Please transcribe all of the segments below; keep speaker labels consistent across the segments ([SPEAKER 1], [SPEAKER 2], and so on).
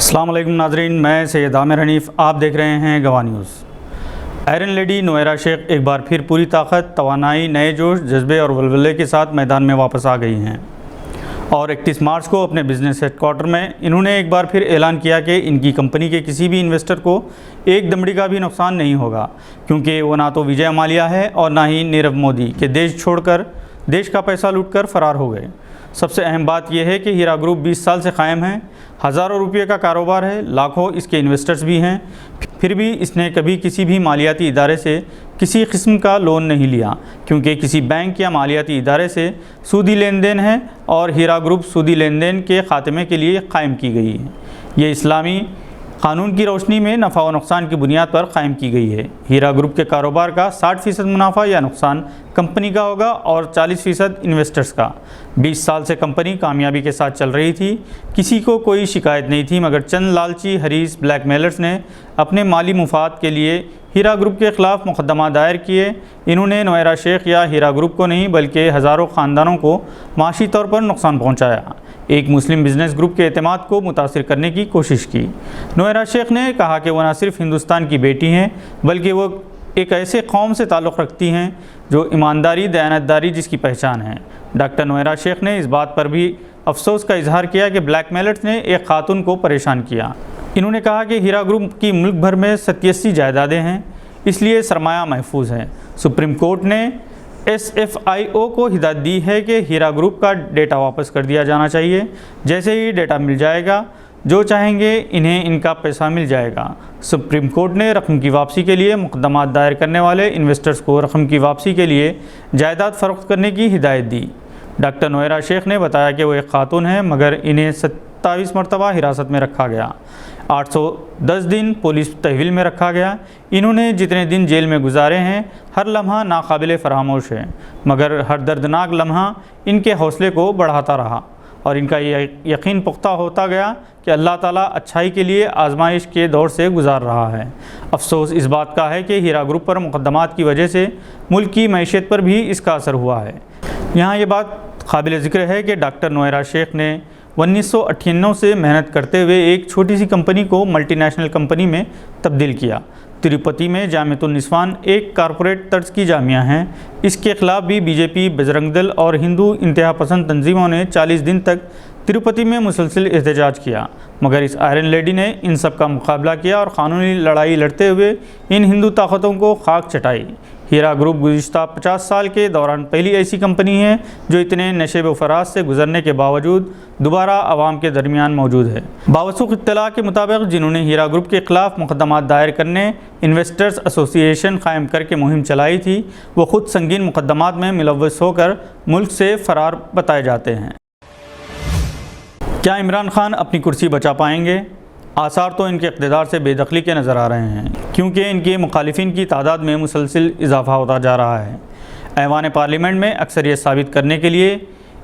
[SPEAKER 1] अस्सलाम वालेकुम नाजरीन, मैं सैयद आमिर हनीफ़, आप देख रहे हैं गवाह न्यूज़। आयरन लेडी नोएरा शेख एक बार फिर पूरी ताकत, तवानाई, नए जोश, जज्बे और वल्वले के साथ मैदान में वापस आ गई हैं और 31 मार्च को अपने बिजनेस हेडक्वार्टर में इन्होंने एक बार फिर ऐलान किया कि इनकी कंपनी के किसी भी इन्वेस्टर को एक दमड़ी का भी नुकसान नहीं होगा, क्योंकि वो ना तो विजय माल्या है और ना ही नीरव मोदी के देश छोड़कर देश का पैसा लूटकर फरार हो गए। सबसे अहम बात यह है कि हीरा ग्रुप 20 साल से कायम है, हज़ारों रुपये का कारोबार है, लाखों इसके इन्वेस्टर्स भी हैं, फिर भी इसने कभी किसी भी मालियाती इदारे से किसी किस्म का लोन नहीं लिया, क्योंकि किसी बैंक या मालियाती इदारे से सूदी लेन देन है और हीरा ग्रुप सूदी लेन देन के ख़ात्मे के लिए कायम की गई है। ये इस्लामी कानून की रोशनी में नफ़ा व नुकसान की बुनियाद पर कायम की गई है। हीरा ग्रुप के कारोबार का 60% मुनाफा या नुकसान कंपनी का होगा और 40% इन्वेस्टर्स का। 20 साल से कंपनी कामयाबी के साथ चल रही थी, किसी को कोई शिकायत नहीं थी, मगर चंद लालची हरीस ब्लैकमेलर्स ने अपने माली मुफाद के लिए हीरा ग्रुप के ख़िलाफ़ मुकदमा दायर किए। इन्होंने नोएरा शेख या हीरा ग्रुप को नहीं बल्कि हज़ारों ख़ानदानों को माशी तौर पर नुकसान पहुँचाया। एक मुस्लिम बिजनेस ग्रुप के एतमाद को मुतासिर करने की कोशिश की। नोएरा शेख ने कहा कि वो न सिर्फ हिंदुस्तान की बेटी हैं, बल्कि वो एक ऐसे कौम से ताल्लुक़ रखती हैं जो ईमानदारी, दयानतदारी जिसकी पहचान है। डॉक्टर नोएरा शेख ने इस बात पर भी अफसोस का इजहार किया कि ब्लैकमेलर्स ने एक खातून को परेशान किया। इन्होंने कहा कि हीरा ग्रुप की मुल्क भर में 87 जायदादें हैं, इसलिए सरमाया महफूज है। सुप्रीम कोर्ट ने SFIO को हिदायत दी है कि हीरा ग्रुप का डेटा वापस कर दिया जाना चाहिए। जैसे ही डेटा मिल जाएगा, जो चाहेंगे इन्हें इनका पैसा मिल जाएगा। सुप्रीम कोर्ट ने रकम की वापसी के लिए मुकदमा दायर करने वाले इन्वेस्टर्स को रकम की वापसी के लिए जायदाद फ़रोख्त करने की हिदायत दी। डॉक्टर नोएरा शेख ने बताया कि वो एक खातून है, मगर इन्हें 27 मरतबा हिरासत में रखा गया, 810 दिन पुलिस तहवील में रखा गया। इन्होंने जितने दिन जेल में गुजारे हैं, हर लम्हा नाकाबिल फरामोश है, मगर हर दर्दनाक लम्हा इनके हौसले को बढ़ाता रहा और इनका यकीन पुख्ता होता गया कि अल्लाह ताला अच्छाई के लिए आजमाइश के दौर से गुजार रहा है। अफसोस इस बात का है कि हीरा ग्रुप पर मुकदमात की वजह से मुल्क की मैशियत पर भी इसका असर हुआ है। यहाँ ये बात काबिल ज़िक्र है कि डॉक्टर नोएरा शेख ने 1998 से मेहनत करते हुए एक छोटी सी कंपनी को मल्टीनेशनल कंपनी में तब्दील किया। तिरुपति में जामियातुन निस्वान एक कारपोरेट तर्ज की जामिया है। इसके ख़िलाफ़ भी बीजेपी, बजरंग दल और हिंदू इंतहा पसंद तंजीमों ने 40 दिन तक तिरुपति में मुसलसल एहतजाज किया, मगर इस आयरन लेडी ने इन सब का मुकाबला किया और क़ानूनी लड़ाई लड़ते हुए इन हिंदू ताकतों को खाक चटाई। हीरा ग्रुप गुज़िश्ता 50 साल के दौरान पहली ऐसी कंपनी है जो इतने नशे व फराज से गुजरने के बावजूद दोबारा आवाम के दरमियान मौजूद है। बावसूख इत्तला के मुताबिक जिन्होंने हीरा ग्रुप के ख़िलाफ़ मुकदमा दायर करने इन्वेस्टर्स एसोसिएशन कायम करके मुहिम चलाई थी, वो ख़ुद संगीन मुकदमात में मुलव्वस होकर मुल्क से फ़रार बताए जाते हैं। क्या इमरान खान अपनी कुर्सी बचा पाएंगे? आसार तो इनके इक़्तिदार से बेदखली के नज़र आ रहे हैं, क्योंकि इनके मुखालिफिन की तादाद में मुसलसिल इजाफ़ा होता जा रहा है। ऐवान पार्लियामेंट में अक्सरियत साबित करने के लिए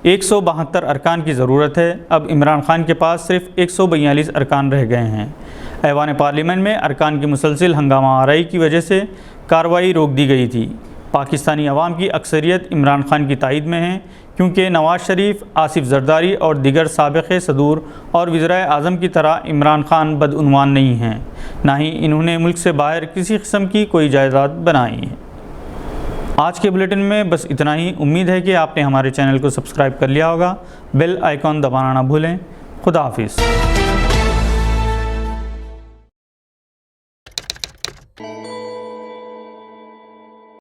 [SPEAKER 1] 172 अरकान की ज़रूरत है। अब इमरान खान के पास सिर्फ 142 अरकान रह गए हैं। ऐवान पार्लियामेंट में अरकान की मुसलसिल हंगामा आराई की वजह से कार्रवाई रोक दी गई थी। पाकिस्तानी अवाम की अक्सरियत इमरान खान की तायद में है, क्योंकि नवाज़ शरीफ, आसिफ जरदारी और दिगर साबिक़ सदूर और वज़ीर आज़म की तरह इमरान खान बदउनवान नहीं हैं, ना ही इन्होंने मुल्क से बाहर किसी किस्म की कोई जायदाद बनाई है। आज के बुलेटिन में बस इतना ही। उम्मीद है कि आपने हमारे चैनल को सब्सक्राइब कर लिया होगा। बेल आइकॉन दबाना ना भूलें। खुदा हाफिज़।